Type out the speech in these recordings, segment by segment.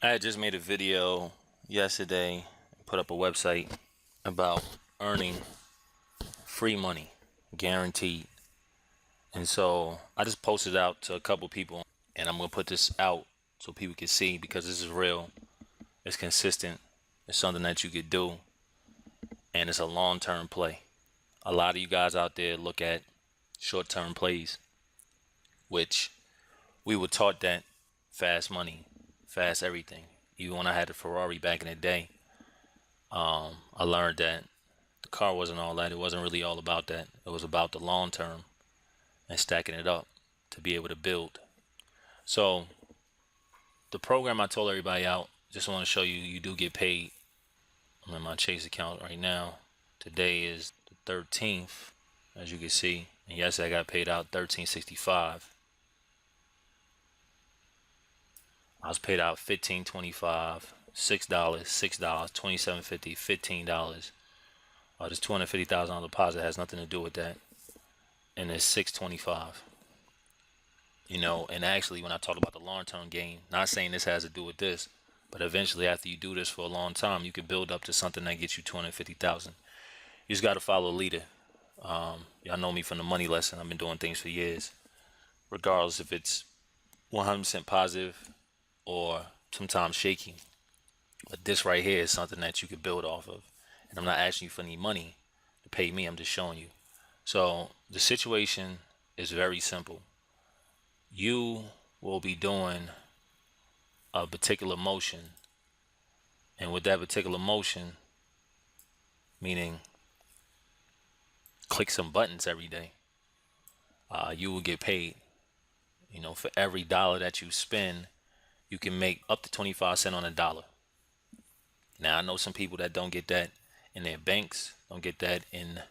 I had just made a video yesterday, put up a website about earning free money, guaranteed. And so I just posted it out to a couple people, and I'm gonna put this out so people can see because this is real, it's consistent, it's something that you could do, and it's a long-term play. A lot of you guys out there look at short-term plays, which we were taught that fast money, fast everything. Even when I had a Ferrari back in the day, I learned that the car wasn't all that. It wasn't really all about that. It was about the long term and stacking it up to be able to build. So the program I told everybody out, just want to show you, you do get paid. I'm in my Chase account right now. Today is the 13th, as you can see. And yesterday I got paid out $13.65. I was paid out $15.25, $6, $6, $27.50, $15. This $250,000 deposit has nothing to do with that, and it's $6.25. And actually, when I talk about the long-term game, not saying this has to do with this, but eventually, after you do this for a long time, you can build up to something that gets you 250,000. You just got to follow a leader. Y'all know me from the money lesson. I've been doing things for years, regardless if it's 100% positive or sometimes shaky. But this right here is something that you could build off of. And I'm not asking you for any money to pay me. I'm just showing you. So the situation is very simple. You will be doing a particular motion, and with that particular motion, meaning click some buttons every day, you will get paid. For every dollar that you spend, you can make up to 25 cents on a dollar. Now I know some people that don't get that in their banks, don't get that in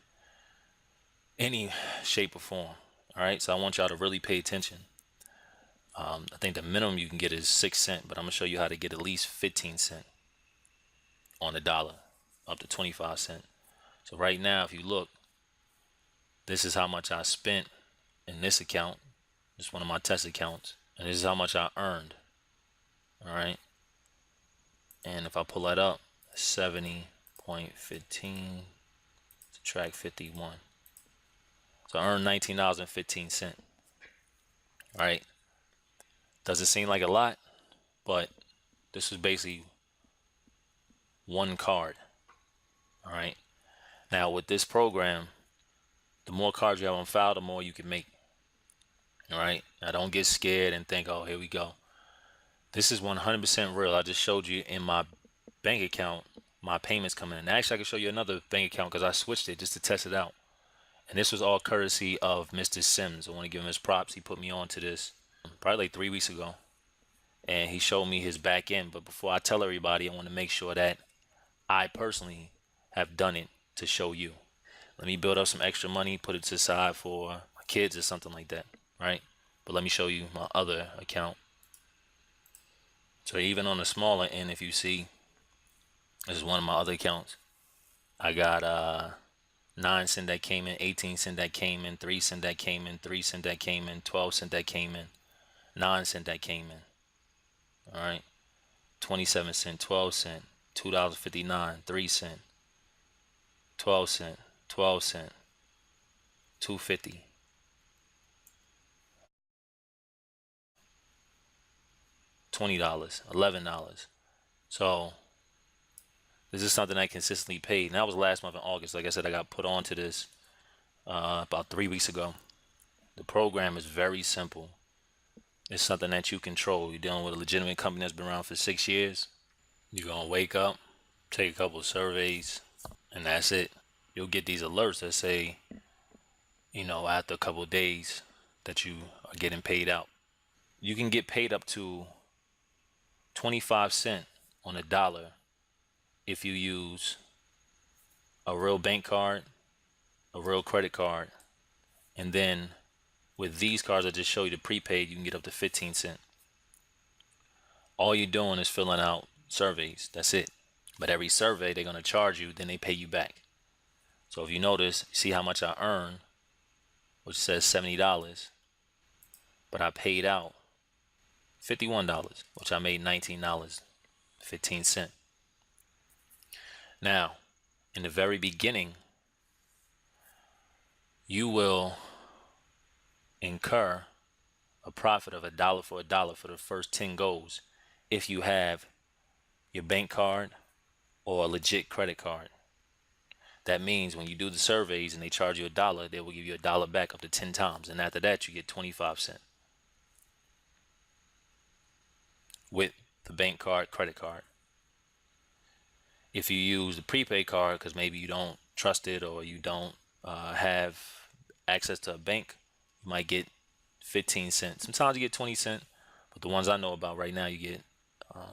any shape or form. All right, so I want y'all to really pay attention. I think the minimum you can get is 6 cents, but I'm gonna show you how to get at least 15 cents on a dollar, up to 25 cents. So right now, if you look, this is how much I spent in this account. This is one of my test accounts, and this is how much I earned. All right, and if I pull that up, 70.15 subtract 51. So I earned $19.15. All right. Doesn't seem like a lot, but this is basically one card. All right. Now with this program, the more cards you have on file, the more you can make. All right. Now don't get scared and think, oh, here we go. This is 100% real. I just showed you in my bank account, my payments coming in. Actually, I can show you another bank account because I switched it just to test it out. And this was all courtesy of Mr. Sims. I want to give him his props. He put me on to this probably like 3 weeks ago, and he showed me his back end. But before I tell everybody, I want to make sure that I personally have done it to show you. Let me build up some extra money, put it to the side for my kids or something like that, right? But let me show you my other account. So even on the smaller end, if you see, this is one of my other accounts. I got 9 cents that came in, 18 cents that came in, 3 cents that came in, 3 cents that came in, 12 cents that came in, 9 cents that came in. All right, 27 cents, 12 cents, $2.59, 3 cents, 12 cents, 12 cents, $2.50, $20, $11. So this is something I consistently paid. And that was last month in August. Like I said, I got put on to this about 3 weeks ago. The program is very simple. It's something that you control. You're dealing with a legitimate company that's been around for 6 years. You're going to wake up, take a couple of surveys, and that's it. You'll get these alerts that say, after a couple of days that you are getting paid out. You can get paid up to 25 cents on a dollar if you use a real bank card, a real credit card, and then with these cards I just show you, the prepaid, you can get up to 15 cents. All you're doing is filling out surveys. That's it. But every survey they're going to charge you, then they pay you back. So if you notice, see how much I earn, which says $70, but I paid out $51, which I made $19 15 cents. Now, in the very beginning, you will incur a profit of $1 for $1 for the first 10 goals if you have your bank card or a legit credit card. That means when you do the surveys and they charge you $1, they will give you $1 back up to 10 times. And after that, you get 25 cents with the bank card, credit card. If you use the prepaid card because maybe you don't trust it or you don't have access to a bank, you might get 15 cents. Sometimes you get 20 cents, but the ones I know about right now, you get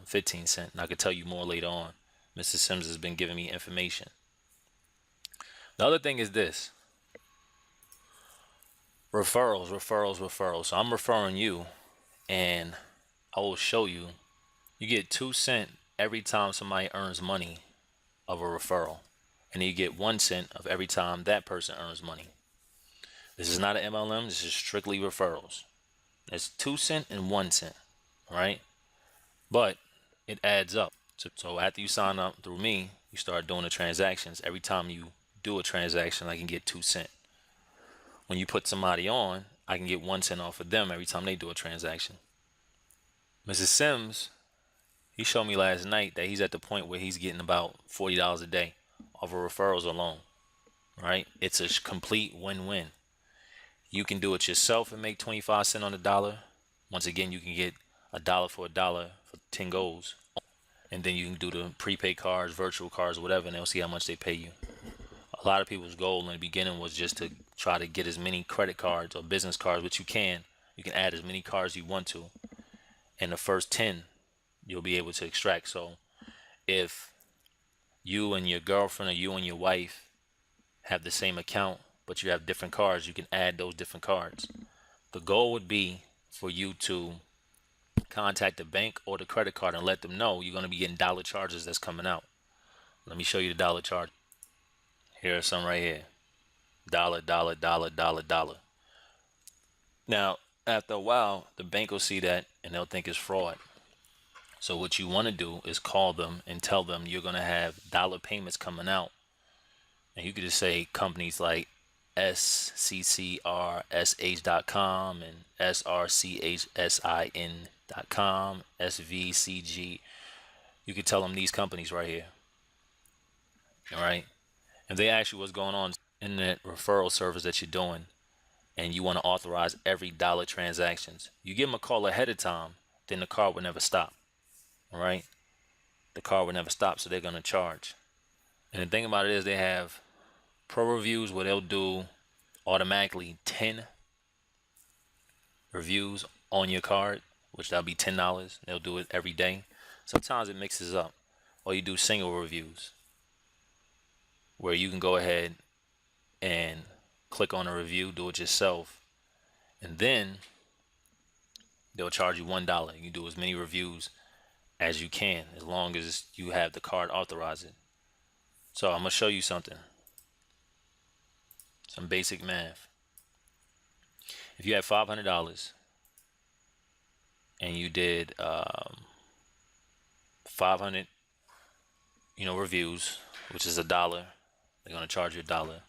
15 cents. And I could tell you more later on. Mr. Sims has been giving me information. The other thing is this: referrals, referrals, referrals. So I'm referring you, and I will show you. You get 2 cents every time somebody earns money of a referral, and you get 1 cent of every time that person earns money. This is not an MLM. This is strictly referrals. It's 2 cents and 1 cent, right? But it adds up. So after you sign up through me, you start doing the transactions. Every time you do a transaction, I can get 2 cents. When you put somebody on, I can get 1 cent off of them every time they do a transaction. Mrs. Sims, he showed me last night that he's at the point where he's getting about $40 a day off of referrals alone, right? It's a complete win-win. You can do it yourself and make 25 cents on the dollar. Once again, you can get $1 for $1 for 10 goals. And then you can do the prepaid cards, virtual cards, whatever, and they'll see how much they pay you. A lot of people's goal in the beginning was just to try to get as many credit cards or business cards, which you can. You can add as many cards you want to. And the first 10, you'll be able to extract. So if you and your girlfriend or you and your wife have the same account, but you have different cards, you can add those different cards. The goal would be for you to contact the bank or the credit card and let them know you're going to be getting dollar charges that's coming out. Let me show you the dollar charge. Here are some right here. Dollar, dollar, dollar, dollar, dollar. Now, after a while, the bank will see that and they'll think it's fraud. So what you want to do is call them and tell them you're going to have dollar payments coming out. And you could just say companies like SCCRSH.com and SRCHSIN.com, SVCG. You could tell them these companies right here. All right. If they ask you what's going on in that referral service that you're doing and you want to authorize every dollar transactions, you give them a call ahead of time, then the card will never stop. All right. The card will never stop, so they're going to charge. And the thing about it is they have pro reviews where they'll do automatically 10 reviews on your card, which that'll be $10. They'll do it every day. Sometimes it mixes up. Or you do single reviews where you can go ahead and click on a review, do it yourself, and then they'll charge you $1. You can do as many reviews as you can as long as you have the card authorized. So I'm gonna show you something. Some basic math. If you have $500 and you did 500, reviews, which is $1, they're gonna charge you $1,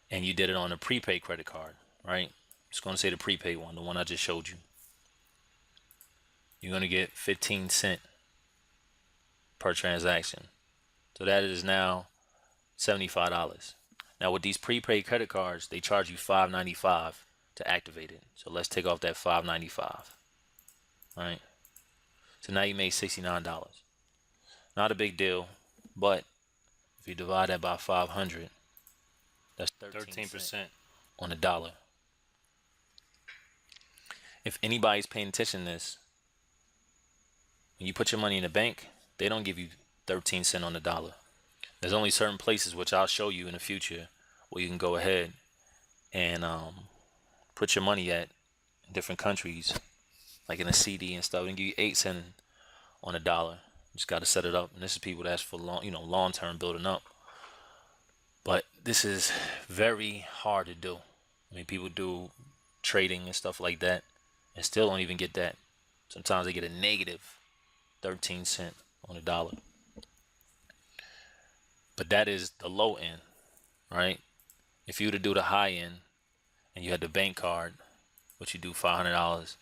and you did it on a prepaid credit card, right? It's gonna say the prepaid one, the one I just showed you. You're gonna get 15 cents per transaction. So that is now $75. Now with these prepaid credit cards, they charge you $5.95 to activate it. So let's take off that $5.95. Right? So now you made $69. Not a big deal, but if you divide that by 500, that's 13% on the dollar. If anybody's paying attention to this, when you put your money in the bank, they don't give you 13 cents on the dollar. There's only certain places, which I'll show you in the future, where you can go ahead and put your money at in different countries, like in a CD and stuff, and give you 8 cents on a dollar. You just got to set it up. And this is people that's for long-term building up. But this is very hard to do. I mean, people do trading and stuff like that and still don't even get that. Sometimes they get a negative 13 cents on the dollar. But that is the low end, right? If you were to do the high end and you had the bank card, what you do $500,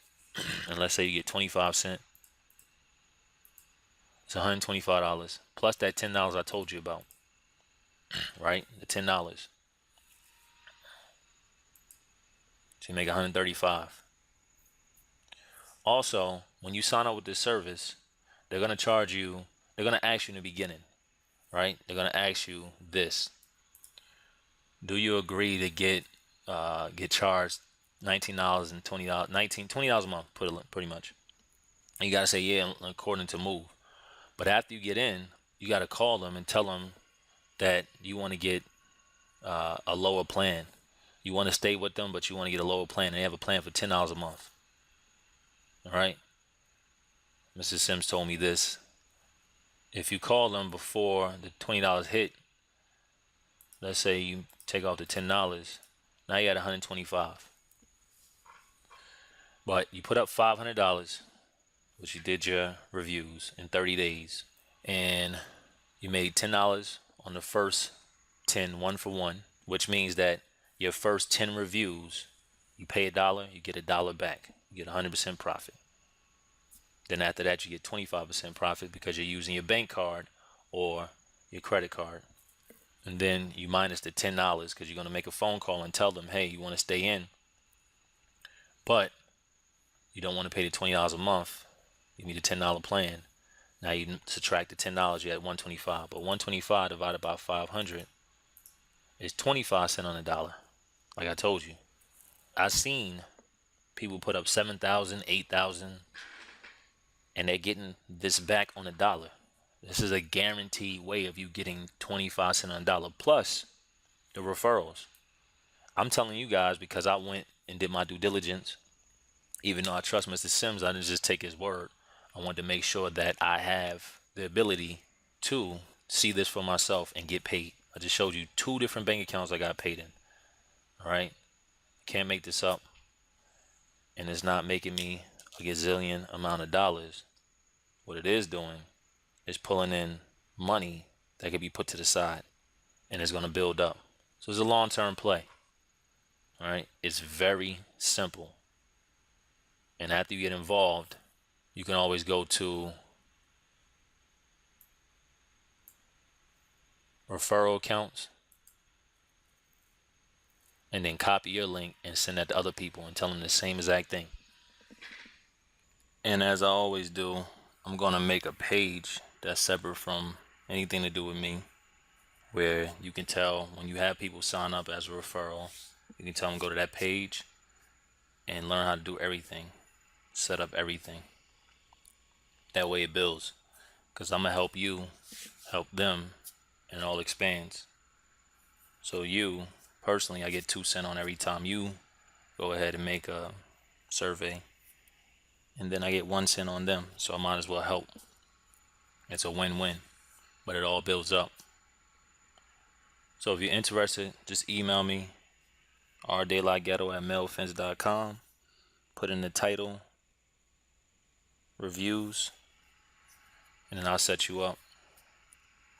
and let's say you get 25 cents, it's $125 plus that $10 I told you about, right? The $10. So you make 135. Also, when you sign up with this service, they're gonna charge you. They're gonna ask you in the beginning, right? They're gonna ask you this: do you agree to get charged $19 and $20, $20 a month, pretty much? And you gotta say yeah, according to Move. But after you get in, you gotta call them and tell them that you want to get a lower plan. You want to stay with them, but you want to get a lower plan. They have a plan for $10 a month. All right. Mr. Sims told me this. If you call them before the $20 hit, let's say you take off the $10, now you at 125. But you put up $500, which you did your reviews in 30 days, and you made $10 on the first 10 one for one, which means that your first 10 reviews, you pay $1, you get $1 back. You get 100% profit. Then after that, you get 25% profit because you're using your bank card or your credit card. And then you minus the $10 because you're going to make a phone call and tell them, hey, you want to stay in, but you don't want to pay the $20 a month. You need a $10 plan. Now you subtract the $10, you're at 125. But 125 divided by 500 is 25 cents on the dollar. Like I told you, I've seen people put up 7,000, 8,000, and they're getting this back on the dollar. This is a guaranteed way of you getting 25 cents on the dollar plus the referrals. I'm telling you guys because I went and did my due diligence. Even though I trust Mr. Sims, I didn't just take his word. I wanted to make sure that I have the ability to see this for myself and get paid. I just showed you 2 different bank accounts I got paid in. All right. Can't make this up. And it's not making me a gazillion amount of dollars. What it is doing is pulling in money that could be put to the side and it's going to build up. So it's a long-term play. All right. It's very simple. And after you get involved, you can always go to referral accounts and then copy your link and send that to other people and tell them the same exact thing. And as I always do, I'm going to make a page that's separate from anything to do with me, where you can tell when you have people sign up as a referral, you can tell them go to that page and learn how to do everything, set up everything. That way it builds, because I'm going to help you, help them, and it all expands. So you, personally, I get 2 cents on every time you go ahead and make a survey. And then I get 1 cent on them, so I might as well help. It's a win-win, but it all builds up. So if you're interested, just email me, rdaylightghetto@mailfence.com. Put in the title, reviews, and then I'll set you up.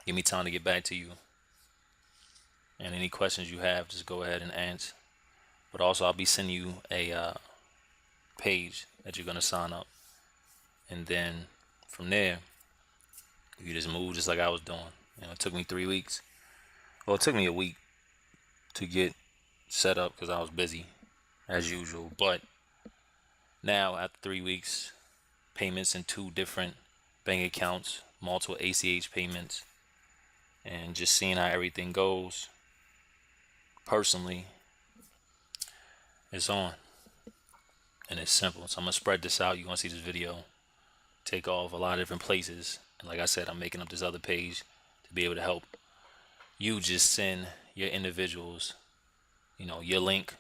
Give me time to get back to you. And any questions you have, just go ahead and answer. But also, I'll be sending you a page that you're going to sign up. And then from there, you just move just like I was doing. It took me 3 weeks. Well, it took me a week to get set up because I was busy as usual. But now, after 3 weeks, payments in 2 different bank accounts, multiple ACH payments, and just seeing how everything goes, personally, it's on. And it's simple. So I'm going to spread this out. You're going to see this video take off a lot of different places. And like I said, I'm making up this other page to be able to help you just send your individuals, your link.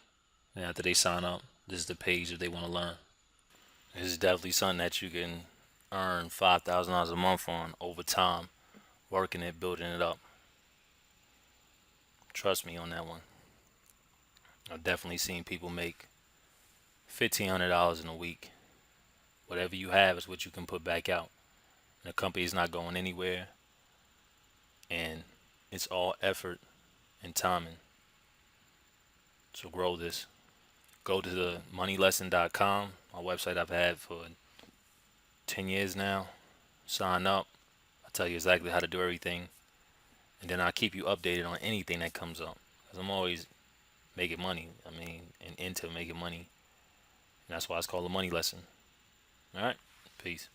And after they sign up, this is the page if they want to learn. This is definitely something that you can earn $5,000 a month on over time, working it, building it up. Trust me on that one. I've definitely seen people make $1,500 in a week. Whatever you have is what you can put back out. The company is not going anywhere, and it's all effort and timing to grow this. Go to the moneylesson.com, a website I've had for 10 years now. Sign up. I'll tell you exactly how to do everything. And then I'll keep you updated on anything that comes up. Because I'm always making money. I mean, and into making money. And that's why it's called a money lesson. All right. Peace.